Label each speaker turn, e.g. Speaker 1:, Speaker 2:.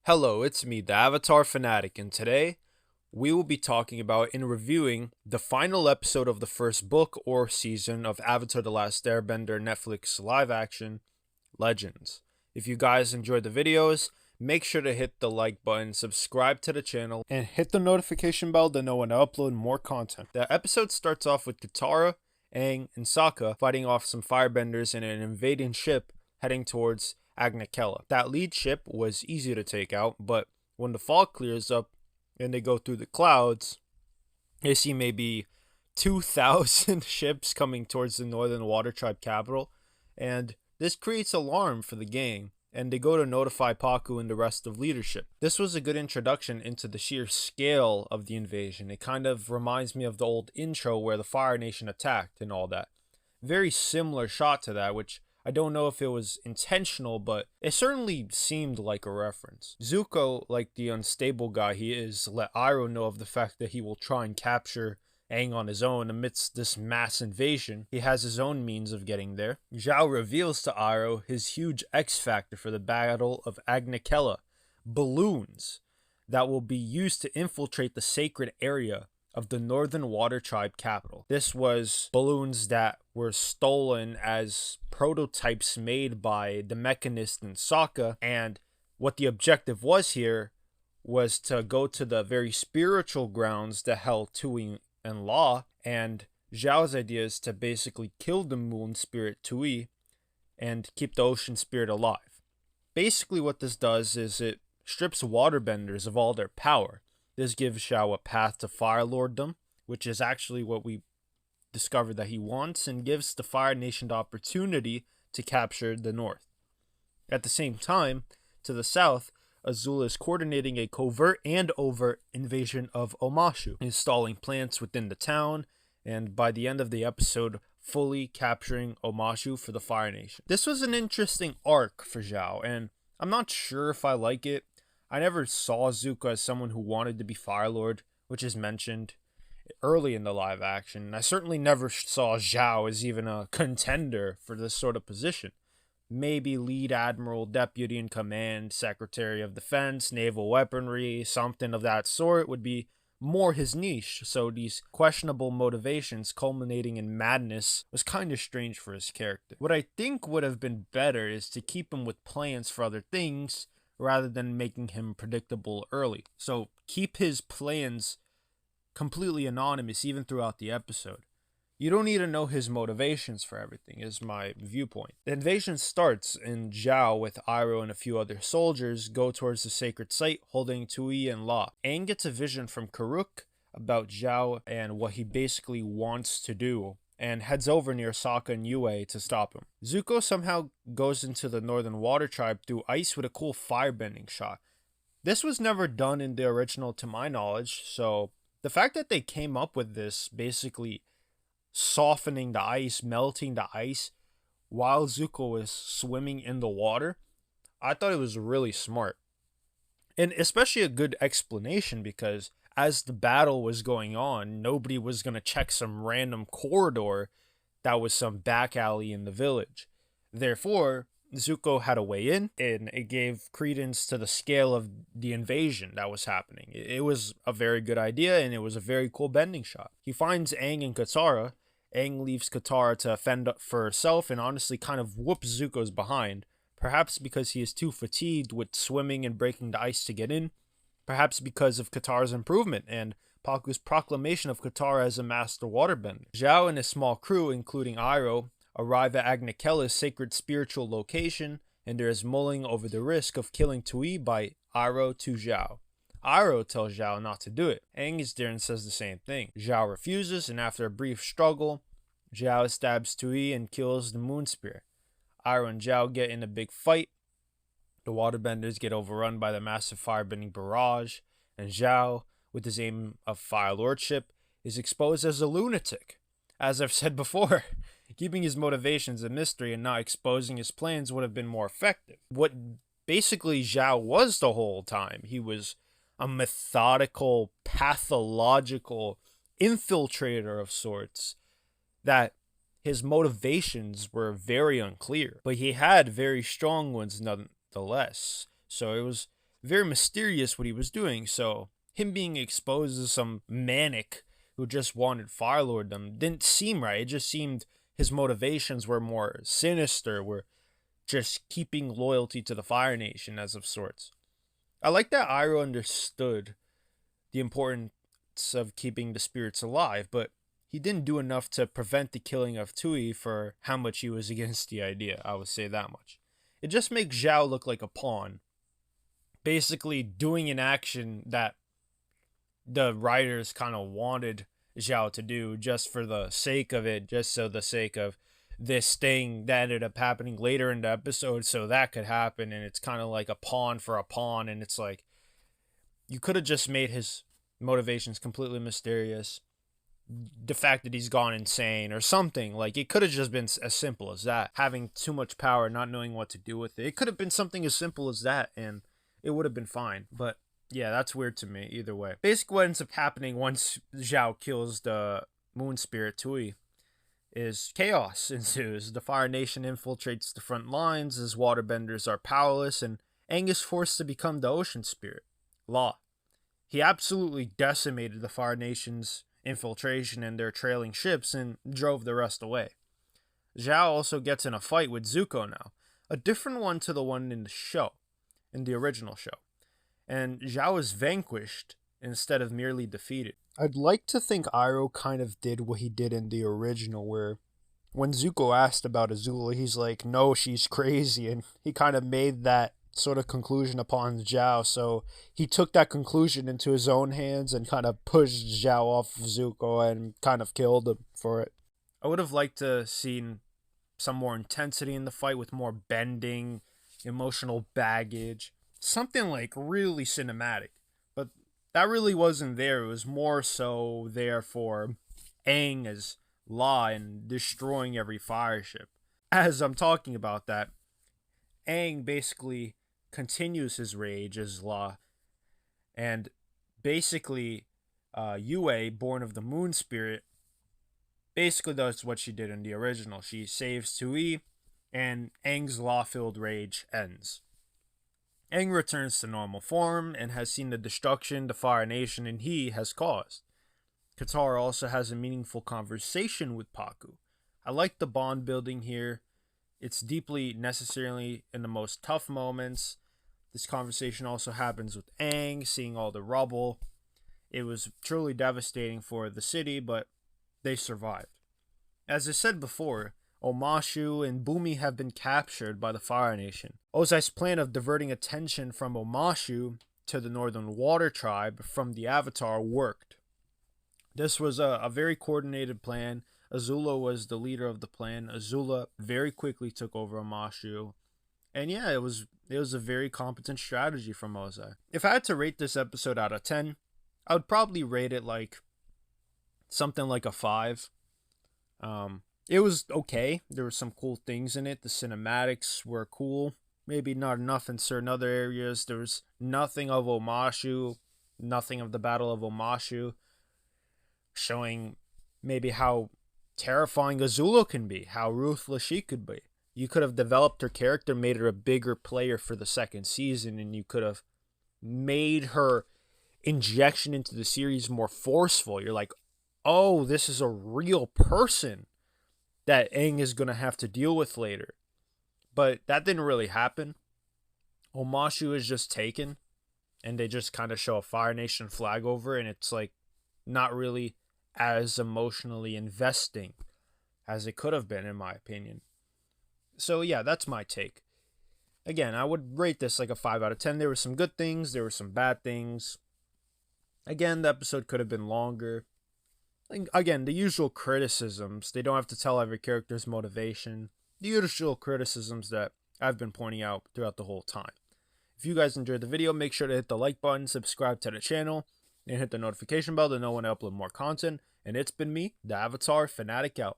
Speaker 1: Hello, it's me, the Avatar Fanatic, and today we will be talking about and reviewing the final episode of the first book or season of Avatar The Last Airbender Netflix live action, Legends. If you guys enjoyed the videos, make sure to hit the like button, subscribe to the channel, and hit the notification bell to know when I upload more content. The episode starts off with Katara, Aang, and Sokka fighting off some firebenders in an invading ship heading towards Agnikela. That lead ship was easy to take out, but when the fog clears up and they go through the clouds, they see maybe 2,000 ships coming towards the Northern Water Tribe capital, and this creates alarm for the gang, and they go to notify Paku and the rest of leadership. This was a good introduction into the sheer scale of the invasion. It kind of reminds me of the old intro where the Fire Nation attacked and all that. Very similar shot to that, which I don't know if it was intentional, but it certainly seemed like a reference. Zuko, like the unstable guy he is, let Iroh know of the fact that he will try and capture Aang on his own amidst this mass invasion. He has his own means of getting there. Zhao reveals to Iroh his huge X factor for the Battle of Agnikela: balloons that will be used to infiltrate the sacred area of the Northern Water Tribe capital. This was balloons that were stolen as prototypes made by the Mechanist and Sokka, and what the objective was here was to go to the very spiritual grounds that held Tui and Law, and Zhao's idea is to basically kill the moon spirit Tui and keep the ocean spirit alive. Basically what this does is it strips waterbenders of all their power. This gives Zhao a path to Fire Lorddom, which is actually what we discovered that he wants, and gives the Fire Nation the opportunity to capture the North. At the same time, to the south, Azula is coordinating a covert and overt invasion of Omashu, installing plants within the town, and by the end of the episode, fully capturing Omashu for the Fire Nation. This was an interesting arc for Zhao, and I'm not sure if I like it. I never saw Zuko as someone who wanted to be Fire Lord, which is mentioned early in the live action. I certainly never saw Zhao as even a contender for this sort of position. Maybe Lead Admiral, Deputy in Command, Secretary of Defense, Naval Weaponry, something of that sort would be more his niche, so these questionable motivations culminating in madness was kind of strange for his character. What I think would have been better is to keep him with plans for other things, rather than making him predictable early. So keep his plans completely anonymous even throughout the episode. You don't need to know his motivations for everything, is my viewpoint. The invasion starts, and Zhao, with Iroh and a few other soldiers, go towards the sacred site holding Tui and La. Aang gets a vision from Karuk about Zhao and what he basically wants to do, and heads over near Sokka and Yue to stop him. Zuko somehow goes into the Northern Water Tribe through ice with a cool firebending shot. This was never done in the original to my knowledge, so the fact that they came up with this, basically softening the ice, melting the ice, while Zuko was swimming in the water, I thought it was really smart. And especially a good explanation, because as the battle was going on, nobody was going to check some random corridor that was some back alley in the village. Therefore, Zuko had a way in, and it gave credence to the scale of the invasion that was happening. It was a very good idea, and it was a very cool bending shot. He finds Aang and Katara. Aang leaves Katara to fend up for herself and honestly kind of whoops Zuko's behind, perhaps because he is too fatigued with swimming and breaking the ice to get in, perhaps because of Katara's improvement and Paku's proclamation of Katara as a master waterbender. Zhao and his small crew, including Iroh, arrive at Agnikela's sacred spiritual location, and there is mulling over the risk of killing Tui by Iroh to Zhao. Iroh tells Zhao not to do it. Aang is there and says the same thing. Zhao refuses, and after a brief struggle, Zhao stabs Tui and kills the moon spirit. Iroh and Zhao get in a big fight. The waterbenders get overrun by the massive firebending barrage, and Zhao, with his aim of fire lordship, is exposed as a lunatic. As I've said before, keeping his motivations a mystery and not exposing his plans would have been more effective. What basically Zhao was the whole time, he was a methodical, pathological infiltrator of sorts, that his motivations were very unclear, but he had very strong ones nonetheless. So it was very mysterious what he was doing. So him being exposed as some manic who just wanted Fire Lorddom didn't seem right. It just seemed his motivations were more sinister, were just keeping loyalty to the Fire Nation as of sorts. I like that Iroh understood the importance of keeping the spirits alive, but he didn't do enough to prevent the killing of Tui for how much he was against the idea, I would say that much. It just makes Zhao look like a pawn, basically doing an action that the writers kind of wanted Zhao to do just for the sake of it, just so the sake of this thing that ended up happening later in the episode, so that could happen. And it's kind of like a pawn for a pawn, and it's like you could have just made his motivations completely mysterious, the fact that he's gone insane or something. Like, it could have just been as simple as that, having too much power, not knowing what to do with it. It could have been something as simple as that, and it would have been fine. But yeah, that's weird to me either way. Basically what ends up happening once Zhao kills the moon spirit Tui is chaos ensues. The Fire Nation infiltrates the front lines as waterbenders are powerless, and Aang is forced to become the ocean spirit, Law. He absolutely decimated the Fire Nation's infiltration and their trailing ships and drove the rest away. Zhao also gets in a fight with Zuko now, a different one to the one in the show, in the original show. And Zhao is vanquished instead of merely defeated. I'd like to think Iroh kind of did what he did in the original, where when Zuko asked about Azula, he's like, no, she's crazy, and he kind of made that sort of conclusion upon Zhao, so he took that conclusion into his own hands and kind of pushed Zhao off of Zuko and kind of killed him for it. I would have liked to seen some more intensity in the fight with more bending, emotional baggage, something like really cinematic, but that really wasn't there. It was more so there for Aang as La and destroying every fire ship. As I'm talking about that, Aang basically continues his rage as La, and basically Yue, born of the moon spirit, basically does what she did in the original. She saves Tui, and Aang's law-filled rage ends. Aang returns to normal form and has seen the destruction the Fire Nation and he has caused. Katara also has a meaningful conversation with Pakku. I like the bond building here. It's deeply necessary in the most tough moments. This conversation also happens with Aang, seeing all the rubble. It was truly devastating for the city, but they survived. As I said before, Omashu and Bumi have been captured by the Fire Nation. Ozai's plan of diverting attention from Omashu to the Northern Water Tribe from the Avatar worked. This was a very coordinated plan. Azula was the leader of the plan. Azula very quickly took over Omashu. And yeah, it was a very competent strategy from Ozai. If I had to rate this episode out of 10, I would probably rate it like something like a 5. It was okay. There were some cool things in it. The cinematics were cool. Maybe not enough in certain other areas. There was nothing of Omashu, nothing of the Battle of Omashu, showing maybe how terrifying Azula can be, how ruthless she could be. You could have developed her character, made her a bigger player for the second season, and you could have made her injection into the series more forceful. You're like, oh, this is a real person that Aang is going to have to deal with later. But that didn't really happen. Omashu is just taken, and they just kind of show a Fire Nation flag over, and it's like not really as emotionally investing as it could have been, in my opinion. So yeah, that's my take. Again, I would rate this like a 5 out of 10. There were some good things, there were some bad things. Again, the episode could have been longer. Again, the usual criticisms. They don't have to tell every character's motivation. The usual criticisms that I've been pointing out throughout the whole time. If you guys enjoyed the video, make sure to hit the like button, subscribe to the channel, and hit the notification bell to know when I upload more content. And it's been me, the Avatar Fanatic, out.